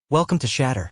Welcome to Shatter.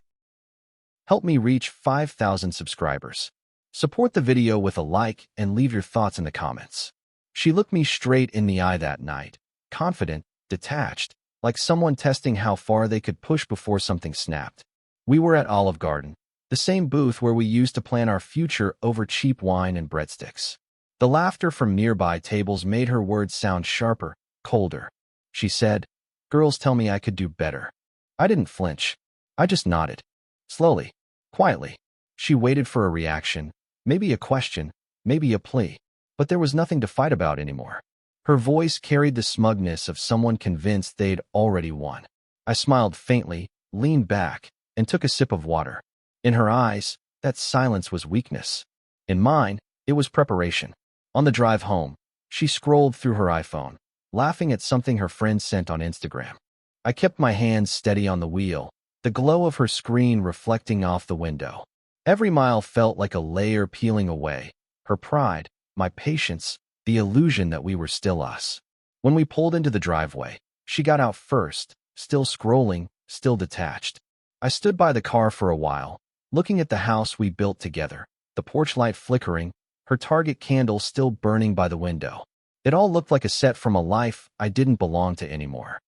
Help me reach 5,000 subscribers. Support the video with a like and leave your thoughts in the comments. She looked me straight in the eye that night, confident, detached, like someone testing how far they could push before something snapped. We were at Olive Garden, the same booth where we used to plan our future over cheap wine and breadsticks. The laughter from nearby tables made her words sound sharper, colder. She said, "Girls tell me I could do better." I didn't flinch. I just nodded. Slowly, quietly. She waited for a reaction, maybe a question, maybe a plea, but there was nothing to fight about anymore. Her voice carried the smugness of someone convinced they'd already won. I smiled faintly, leaned back, and took a sip of water. In her eyes, that silence was weakness. In mine, it was preparation. On the drive home, she scrolled through her iPhone, laughing at something her friend sent on Instagram. I kept my hands steady on the wheel, the glow of her screen reflecting off the window. Every mile felt like a layer peeling away, her pride, my patience, the illusion that we were still us. When we pulled into the driveway, she got out first, still scrolling, still detached. I stood by the car for a while, looking at the house we built together, the porch light flickering, her Target candle still burning by the window. It all looked like a set from a life I didn't belong to anymore.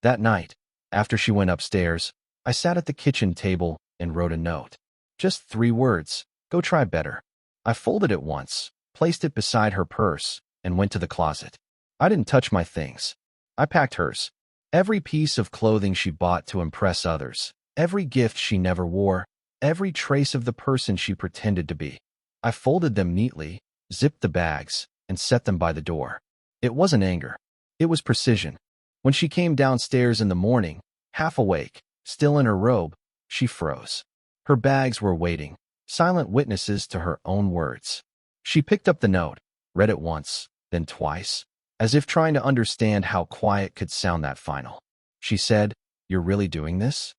That night, after she went upstairs, I sat at the kitchen table and wrote a note. Just 3 words, go try better. I folded it once, placed it beside her purse, and went to the closet. I didn't touch my things. I packed hers. Every piece of clothing she bought to impress others, every gift she never wore, every trace of the person she pretended to be. I folded them neatly, zipped the bags, and set them by the door. It wasn't anger. It was precision. When she came downstairs in the morning, half awake, still in her robe, she froze. Her bags were waiting, silent witnesses to her own words. She picked up the note, read it once, then twice, as if trying to understand how quiet could sound that final. She said, "You're really doing this?"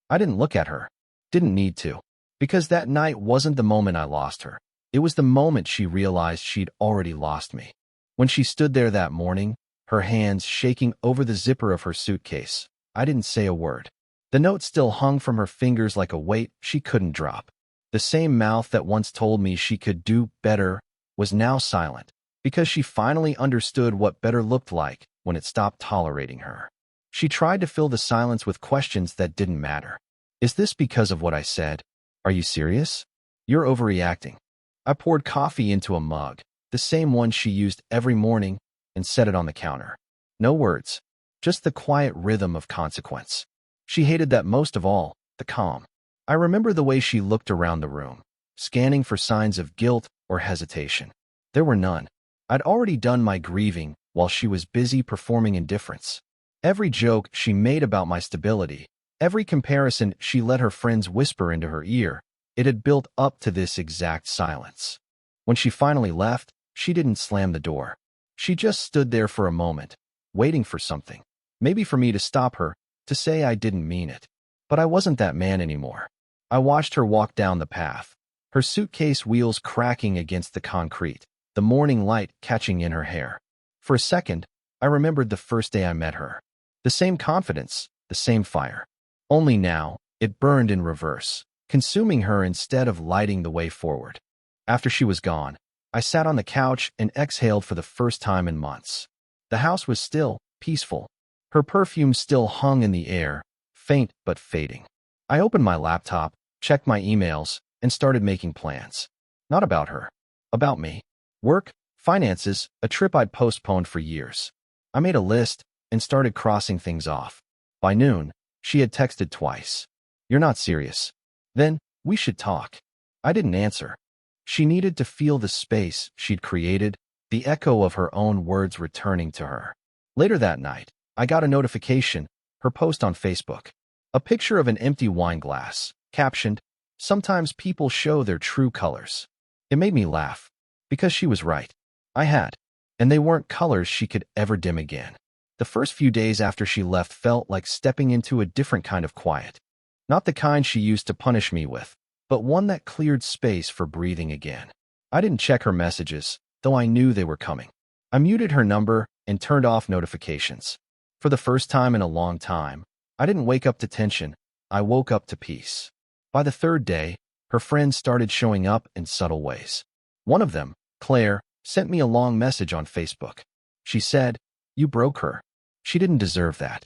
I didn't look at her. Didn't need to. Because that night wasn't the moment I lost her. It was the moment she realized she'd already lost me. When she stood there that morning, her hands shaking over the zipper of her suitcase, I didn't say a word. The note still hung from her fingers like a weight she couldn't drop. The same mouth that once told me she could do better was now silent, because she finally understood what better looked like when it stopped tolerating her. She tried to fill the silence with questions that didn't matter. Is this because of what I said? Are you serious? You're overreacting. I poured coffee into a mug, the same one she used every morning, and set it on the counter. No words, just the quiet rhythm of consequence. She hated that most of all, the calm. I remember the way she looked around the room, scanning for signs of guilt or hesitation. There were none. I'd already done my grieving while she was busy performing indifference. Every joke she made about my stability, every comparison she let her friends whisper into her ear, it had built up to this exact silence. When she finally left, she didn't slam the door. She just stood there for a moment, waiting for something. Maybe for me to stop her, to say I didn't mean it. But I wasn't that man anymore. I watched her walk down the path, her suitcase wheels cracking against the concrete, the morning light catching in her hair. For a second, I remembered the first day I met her. The same confidence, the same fire. Only now, it burned in reverse, consuming her instead of lighting the way forward. After she was gone, I sat on the couch and exhaled for the first time in months. The house was still, peaceful. Her perfume still hung in the air, faint but fading. I opened my laptop, checked my emails, and started making plans. Not about her. About me. Work, finances, a trip I'd postponed for years. I made a list and started crossing things off. By noon, she had texted twice. "You're not serious." "Then, we should talk." I didn't answer. She needed to feel the space she'd created, the echo of her own words returning to her. Later that night, I got a notification, her post on Facebook. A picture of an empty wine glass, captioned, "Sometimes people show their true colors." It made me laugh, because she was right. I had, and they weren't colors she could ever dim again. The first few days after she left felt like stepping into a different kind of quiet. Not the kind she used to punish me with, but one that cleared space for breathing again. I didn't check her messages, though I knew they were coming. I muted her number and turned off notifications. For the first time in a long time, I didn't wake up to tension, I woke up to peace. By the third day, her friends started showing up in subtle ways. One of them, Claire, sent me a long message on Facebook. She said, "You broke her. She didn't deserve that."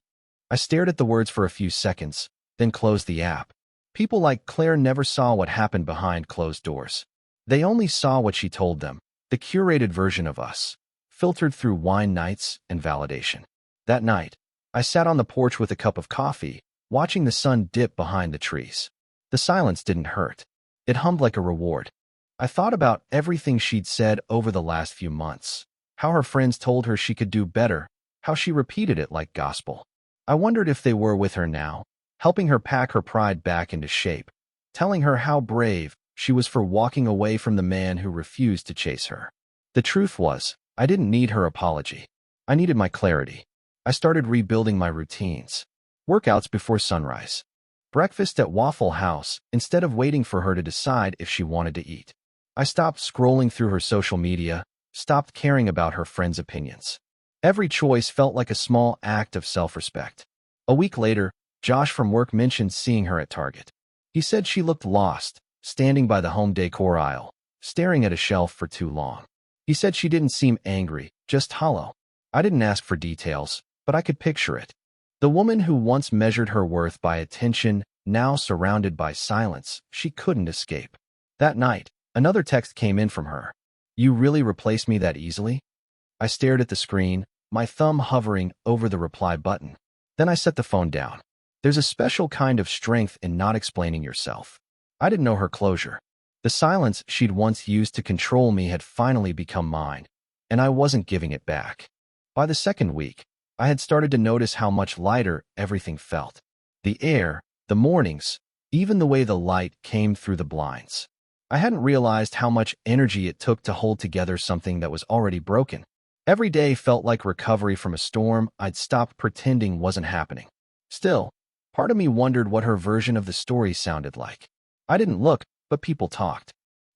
I stared at the words for a few seconds, then closed the app. People like Claire never saw what happened behind closed doors. They only saw what she told them, the curated version of us, filtered through wine nights and validation. That night, I sat on the porch with a cup of coffee, watching the sun dip behind the trees. The silence didn't hurt. It hummed like a reward. I thought about everything she'd said over the last few months, how her friends told her she could do better, how she repeated it like gospel. I wondered if they were with her now, helping her pack her pride back into shape, telling her how brave she was for walking away from the man who refused to chase her. The truth was, I didn't need her apology. I needed my clarity. I started rebuilding my routines. Workouts before sunrise. Breakfast at Waffle House instead of waiting for her to decide if she wanted to eat. I stopped scrolling through her social media, stopped caring about her friends' opinions. Every choice felt like a small act of self-respect. A week later, Josh from work mentioned seeing her at Target. He said she looked lost, standing by the home decor aisle, staring at a shelf for too long. He said she didn't seem angry, just hollow. I didn't ask for details, but I could picture it. The woman who once measured her worth by attention, now surrounded by silence, she couldn't escape. That night, another text came in from her. "You really replace me that easily?" I stared at the screen, my thumb hovering over the reply button. Then I set the phone down. There's a special kind of strength in not explaining yourself. I didn't know her closure. The silence she'd once used to control me had finally become mine, and I wasn't giving it back. By the second week, I had started to notice how much lighter everything felt. The air, the mornings, even the way the light came through the blinds. I hadn't realized how much energy it took to hold together something that was already broken. Every day felt like recovery from a storm I'd stopped pretending wasn't happening. Still, part of me wondered what her version of the story sounded like. I didn't look, but people talked.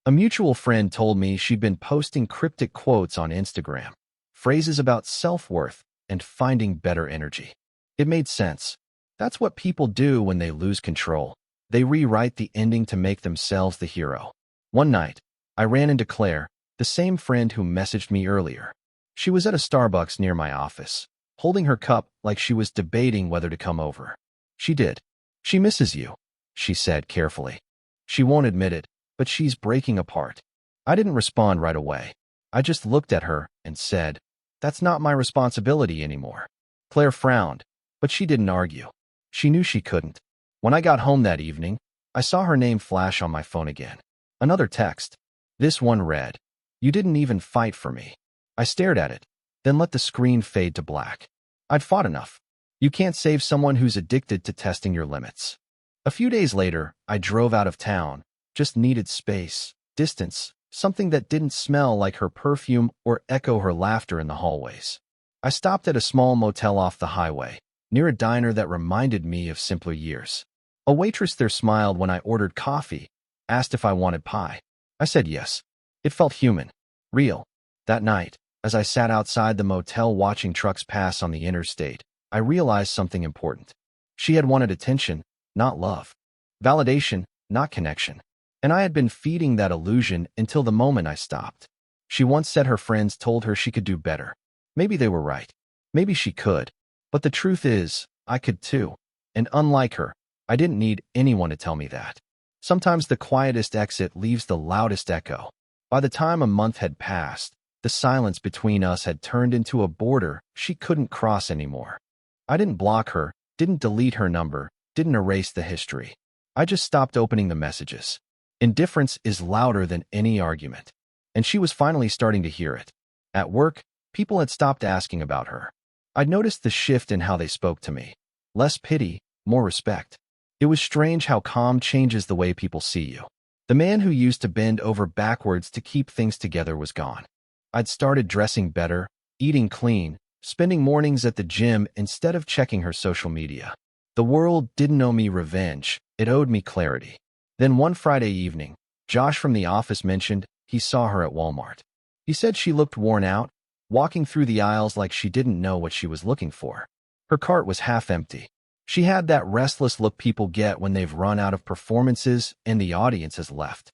A mutual friend told me she'd been posting cryptic quotes on Instagram, phrases about self-worth and finding better energy. It made sense. That's what people do when they lose control. They rewrite the ending to make themselves the hero. One night, I ran into Claire, the same friend who messaged me earlier. She was at a Starbucks near my office, holding her cup like she was debating whether to come over. She did. "She misses you," she said carefully. "She won't admit it, but she's breaking apart." I didn't respond right away. I just looked at her and said, "That's not my responsibility anymore." Claire frowned, but she didn't argue. She knew she couldn't. When I got home that evening, I saw her name flash on my phone again. Another text. This one read, "You didn't even fight for me." I stared at it, then let the screen fade to black. I'd fought enough. You can't save someone who's addicted to testing your limits. A few days later, I drove out of town, just needed space, distance, something that didn't smell like her perfume or echo her laughter in the hallways. I stopped at a small motel off the highway, near a diner that reminded me of simpler years. A waitress there smiled when I ordered coffee, asked if I wanted pie. I said yes. It felt human, real. That night, as I sat outside the motel watching trucks pass on the interstate, I realized something important. She had wanted attention, not love. Validation, not connection. And I had been feeding that illusion until the moment I stopped. She once said her friends told her she could do better. Maybe they were right. Maybe she could. But the truth is, I could too. And unlike her, I didn't need anyone to tell me that. Sometimes the quietest exit leaves the loudest echo. By the time a month had passed, the silence between us had turned into a border she couldn't cross anymore. I didn't block her, didn't delete her number, didn't erase the history. I just stopped opening the messages. Indifference is louder than any argument. And she was finally starting to hear it. At work, people had stopped asking about her. I'd noticed the shift in how they spoke to me. Less pity, more respect. It was strange how calm changes the way people see you. The man who used to bend over backwards to keep things together was gone. I'd started dressing better, eating clean, spending mornings at the gym instead of checking her social media. The world didn't owe me revenge, it owed me clarity. Then one Friday evening, Josh from the office mentioned he saw her at Walmart. He said she looked worn out, walking through the aisles like she didn't know what she was looking for. Her cart was half empty. She had that restless look people get when they've run out of performances and the audience has left.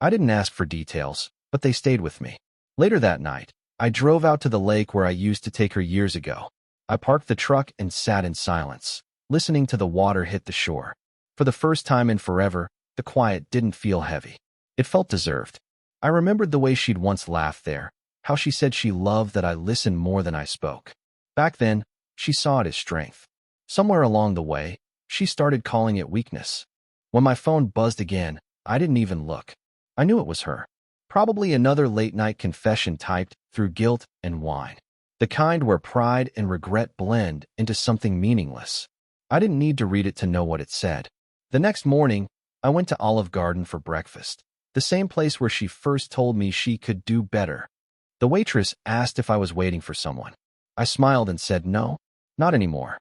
I didn't ask for details, but they stayed with me. Later that night, I drove out to the lake where I used to take her years ago. I parked the truck and sat in silence, listening to the water hit the shore. For the first time in forever, the quiet didn't feel heavy. It felt deserved. I remembered the way she'd once laughed there, how she said she loved that I listened more than I spoke. Back then, she saw it as strength. Somewhere along the way, she started calling it weakness. When my phone buzzed again, I didn't even look. I knew it was her. Probably another late-night confession typed through guilt and wine. The kind where pride and regret blend into something meaningless. I didn't need to read it to know what it said. The next morning, I went to Olive Garden for breakfast, the same place where she first told me she could do better. The waitress asked if I was waiting for someone. I smiled and said no, not anymore.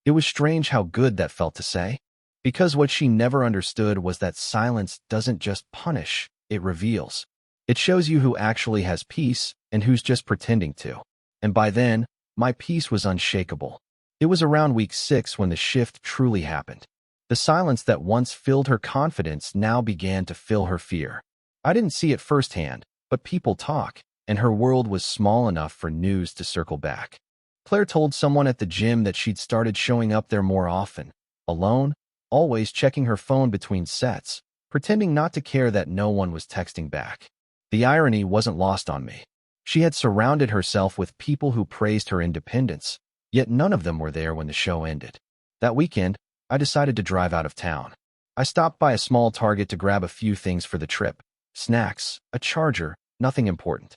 It was strange how good that felt to say, because what she never understood was that silence doesn't just punish, it reveals. It shows you who actually has peace and who's just pretending to. And by then, my peace was unshakable. It was around week 6 when the shift truly happened. The silence that once filled her confidence now began to fill her fear. I didn't see it firsthand, but people talk, and her world was small enough for news to circle back. Claire told someone at the gym that she'd started showing up there more often, alone, always checking her phone between sets, pretending not to care that no one was texting back. The irony wasn't lost on me. She had surrounded herself with people who praised her independence, yet none of them were there when the show ended. That weekend, I decided to drive out of town. I stopped by a small Target to grab a few things for the trip. Snacks, a charger, nothing important.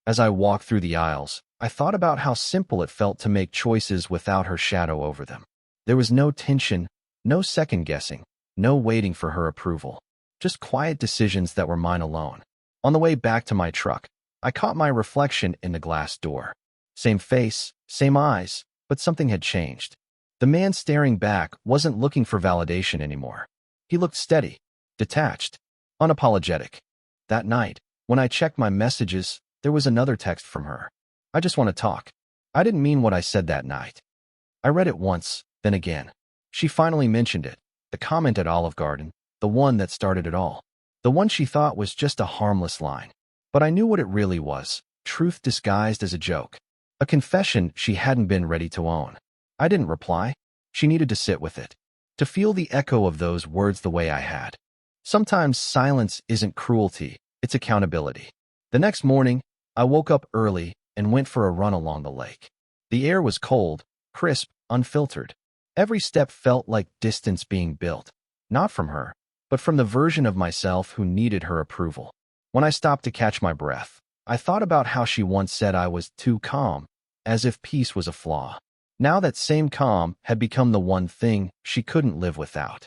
As I walked through the aisles, I thought about how simple it felt to make choices without her shadow over them. There was no tension, no second-guessing, no waiting for her approval. Just quiet decisions that were mine alone. On the way back to my truck, I caught my reflection in the glass door. Same face, same eyes, but something had changed. The man staring back wasn't looking for validation anymore. He looked steady, detached, unapologetic. That night, when I checked my messages, there was another text from her. I just want to talk. I didn't mean what I said that night. I read it once, then again. She finally mentioned it, the comment at Olive Garden, the one that started it all. The one she thought was just a harmless line. But I knew what it really was, truth disguised as a joke. A confession she hadn't been ready to own. I didn't reply. She needed to sit with it, to feel the echo of those words the way I had. Sometimes silence isn't cruelty, it's accountability. The next morning, I woke up early and went for a run along the lake. The air was cold, crisp, unfiltered. Every step felt like distance being built, not from her, but from the version of myself who needed her approval. When I stopped to catch my breath, I thought about how she once said I was too calm, as if peace was a flaw. Now that same calm had become the one thing she couldn't live without.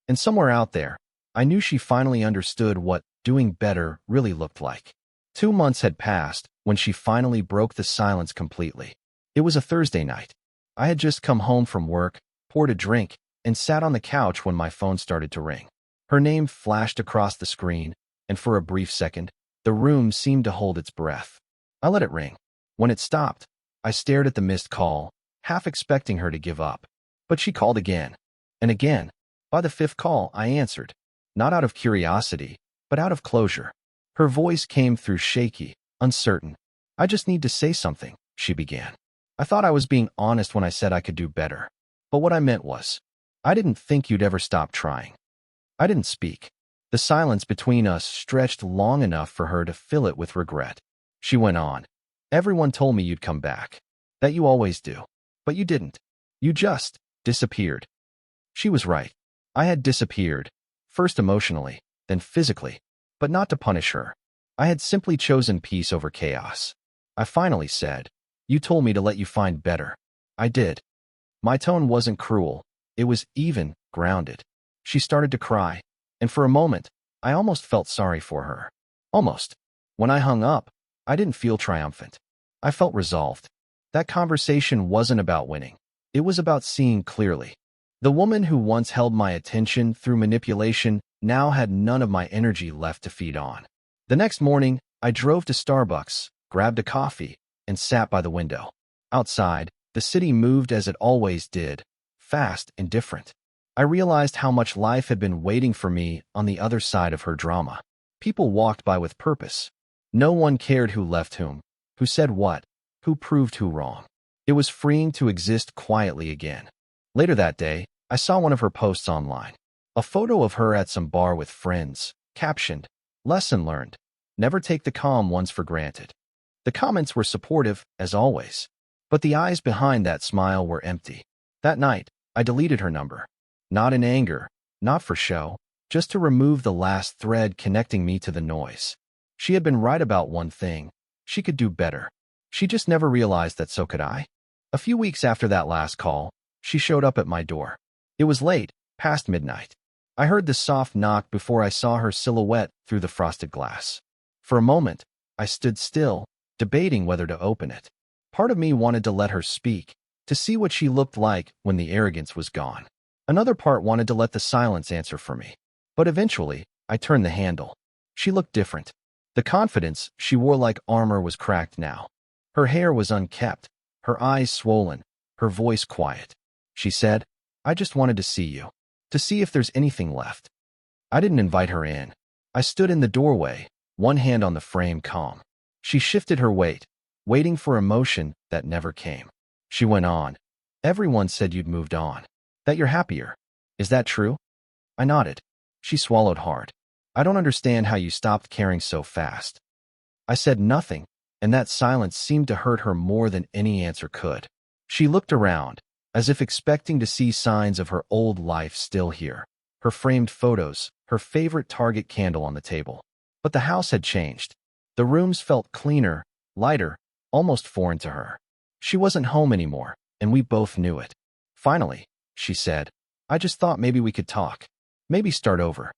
And somewhere out there, I knew she finally understood what doing better really looked like. 2 months had passed when she finally broke the silence completely. It was a Thursday night. I had just come home from work, poured a drink, and sat on the couch when my phone started to ring. Her name flashed across the screen, and for a brief second, the room seemed to hold its breath. I let it ring. When it stopped, I stared at the missed call, half expecting her to give up. But she called again, and again. By the 5th call, I answered, not out of curiosity, but out of closure. Her voice came through shaky, uncertain. I just need to say something, she began. I thought I was being honest when I said I could do better. But what I meant was, I didn't think you'd ever stop trying. I didn't speak. The silence between us stretched long enough for her to fill it with regret. She went on. Everyone told me you'd come back. That you always do. But you didn't. You just disappeared. She was right. I had disappeared, first emotionally, then physically, but not to punish her. I had simply chosen peace over chaos. I finally said, you told me to let you find better. I did. My tone wasn't cruel. It was even, grounded. She started to cry, and for a moment, I almost felt sorry for her. Almost. When I hung up, I didn't feel triumphant. I felt resolved. That conversation wasn't about winning. It was about seeing clearly. The woman who once held my attention through manipulation now had none of my energy left to feed on. The next morning, I drove to Starbucks, grabbed a coffee, and sat by the window. Outside, the city moved as it always did, fast and different. I realized how much life had been waiting for me on the other side of her drama. People walked by with purpose. No one cared who left whom, who said what, who proved who wrong. It was freeing to exist quietly again. Later that day, I saw one of her posts online. A photo of her at some bar with friends, captioned, "Lesson learned. Never take the calm ones for granted." The comments were supportive, as always. But the eyes behind that smile were empty. That night, I deleted her number. Not in anger, not for show, just to remove the last thread connecting me to the noise. She had been right about one thing. She could do better. She just never realized that so could I. A few weeks after that last call, she showed up at my door. It was late, past midnight. I heard the soft knock before I saw her silhouette through the frosted glass. For a moment, I stood still, debating whether to open it. Part of me wanted to let her speak, to see what she looked like when the arrogance was gone. Another part wanted to let the silence answer for me. But eventually, I turned the handle. She looked different. The confidence she wore like armor was cracked now. Her hair was unkempt, her eyes swollen, her voice quiet. She said, "I just wanted to see you, to see if there's anything left." I didn't invite her in. I stood in the doorway, one hand on the frame, calm. She shifted her weight, waiting for emotion that never came. She went on. "Everyone said you'd moved on, that you're happier. Is that true?" I nodded. She swallowed hard. "I don't understand how you stopped caring so fast." I said nothing, and that silence seemed to hurt her more than any answer could. She looked around, as if expecting to see signs of her old life still here. Her framed photos, her favorite Target candle on the table. But the house had changed. The rooms felt cleaner, lighter, almost foreign to her. She wasn't home anymore, and we both knew it. "Finally," she said, "I just thought maybe we could talk. Maybe start over."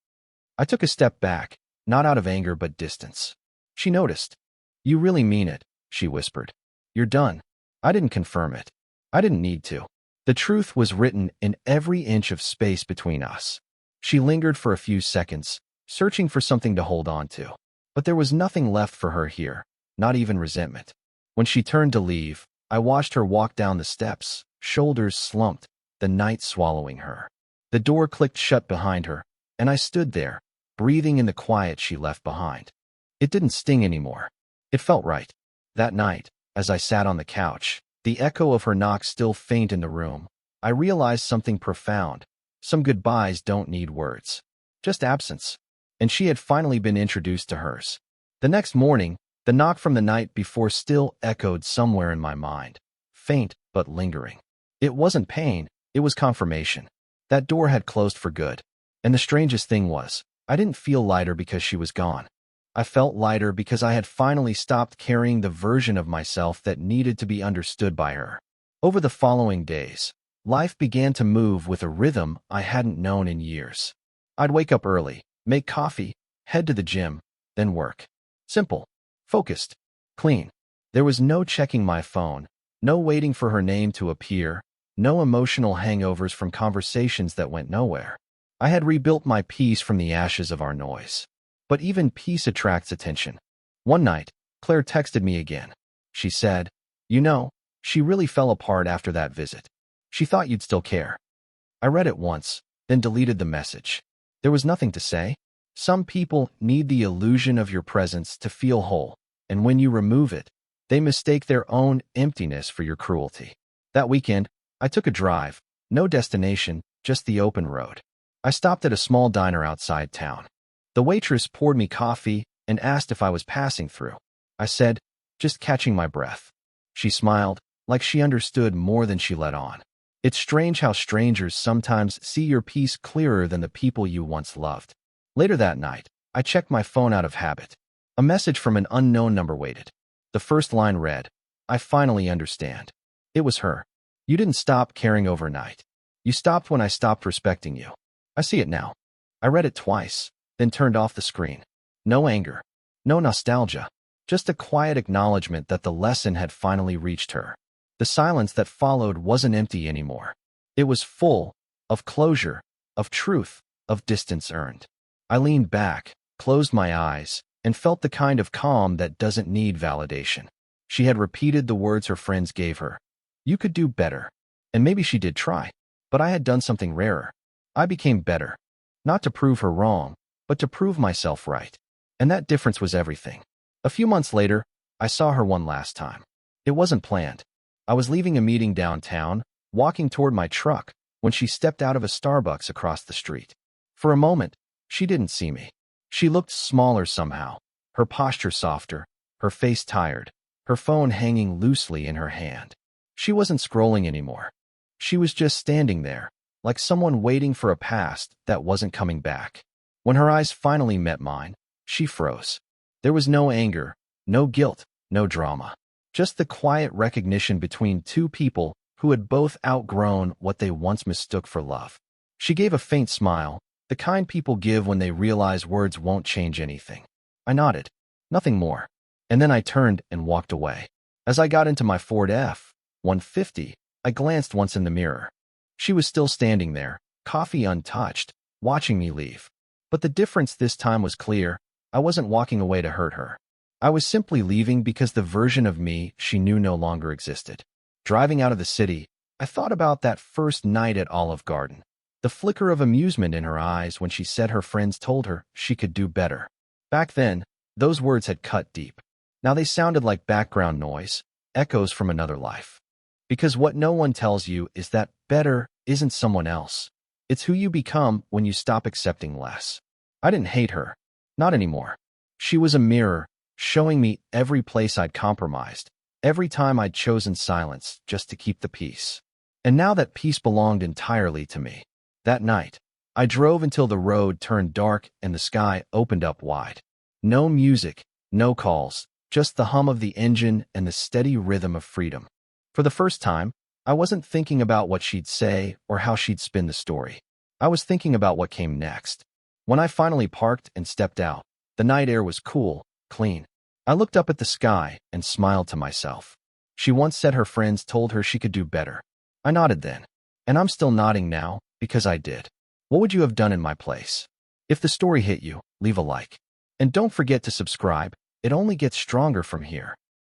I took a step back, not out of anger but distance. She noticed. "You really mean it," she whispered. "You're done." I didn't confirm it. I didn't need to. The truth was written in every inch of space between us. She lingered for a few seconds, searching for something to hold on to. But there was nothing left for her here, not even resentment. When she turned to leave, I watched her walk down the steps, shoulders slumped, the night swallowing her. The door clicked shut behind her, and I stood there, breathing in the quiet she left behind. It didn't sting anymore. It felt right. That night, as I sat on the couch, the echo of her knock still faint in the room, I realized something profound. Some goodbyes don't need words. Just absence. And she had finally been introduced to hers. The next morning, the knock from the night before still echoed somewhere in my mind. Faint, but lingering. It wasn't pain, it was confirmation. That door had closed for good. And the strangest thing was, I didn't feel lighter because she was gone. I felt lighter because I had finally stopped carrying the version of myself that needed to be understood by her. Over the following days, life began to move with a rhythm I hadn't known in years. I'd wake up early, make coffee, head to the gym, then work. Simple, focused, clean. There was no checking my phone, no waiting for her name to appear, no emotional hangovers from conversations that went nowhere. I had rebuilt my peace from the ashes of our noise. But even peace attracts attention. One night, Claire texted me again. She said, "You know, she really fell apart after that visit. She thought you'd still care." I read it once, then deleted the message. There was nothing to say. Some people need the illusion of your presence to feel whole, and when you remove it, they mistake their own emptiness for your cruelty. That weekend, I took a drive, no destination, just the open road. I stopped at a small diner outside town. The waitress poured me coffee and asked if I was passing through. I said, "Just catching my breath." She smiled, like she understood more than she let on. It's strange how strangers sometimes see your peace clearer than the people you once loved. Later that night, I checked my phone out of habit. A message from an unknown number waited. The first line read, "I finally understand." It was her. "You didn't stop caring overnight. You stopped when I stopped respecting you. I see it now." I read it twice, then turned off the screen. No anger, no nostalgia, just a quiet acknowledgement that the lesson had finally reached her. The silence that followed wasn't empty anymore. It was full of closure, of truth, of distance earned. I leaned back, closed my eyes, and felt the kind of calm that doesn't need validation. She had repeated the words her friends gave her. You could do better. And maybe she did try. But I had done something rarer. I became better. Not to prove her wrong, but to prove myself right. And that difference was everything. A few months later, I saw her one last time. It wasn't planned. I was leaving a meeting downtown, walking toward my truck, when she stepped out of a Starbucks across the street. For a moment, she didn't see me. She looked smaller somehow, her posture softer, her face tired, her phone hanging loosely in her hand. She wasn't scrolling anymore. She was just standing there, like someone waiting for a past that wasn't coming back. When her eyes finally met mine, she froze. There was no anger, no guilt, no drama. Just the quiet recognition between two people who had both outgrown what they once mistook for love. She gave a faint smile, the kind people give when they realize words won't change anything. I nodded. Nothing more. And then I turned and walked away. As I got into my Ford F-150, I glanced once in the mirror. She was still standing there, coffee untouched, watching me leave. But the difference this time was clear. I wasn't walking away to hurt her. I was simply leaving because the version of me she knew no longer existed. Driving out of the city, I thought about that first night at Olive Garden. The flicker of amusement in her eyes when she said her friends told her she could do better. Back then, those words had cut deep. Now they sounded like background noise, echoes from another life. Because what no one tells you is that better isn't someone else. It's who you become when you stop accepting less. I didn't hate her. Not anymore. She was a mirror, showing me every place I'd compromised, every time I'd chosen silence just to keep the peace. And now that peace belonged entirely to me. That night, I drove until the road turned dark and the sky opened up wide. No music, no calls, just the hum of the engine and the steady rhythm of freedom. For the first time, I wasn't thinking about what she'd say or how she'd spin the story. I was thinking about what came next. When I finally parked and stepped out, the night air was cool, clean. I looked up at the sky and smiled to myself. She once said her friends told her she could do better. I nodded then. And I'm still nodding now, because I did. What would you have done in my place? If the story hit you, leave a like. And don't forget to subscribe, it only gets stronger from here.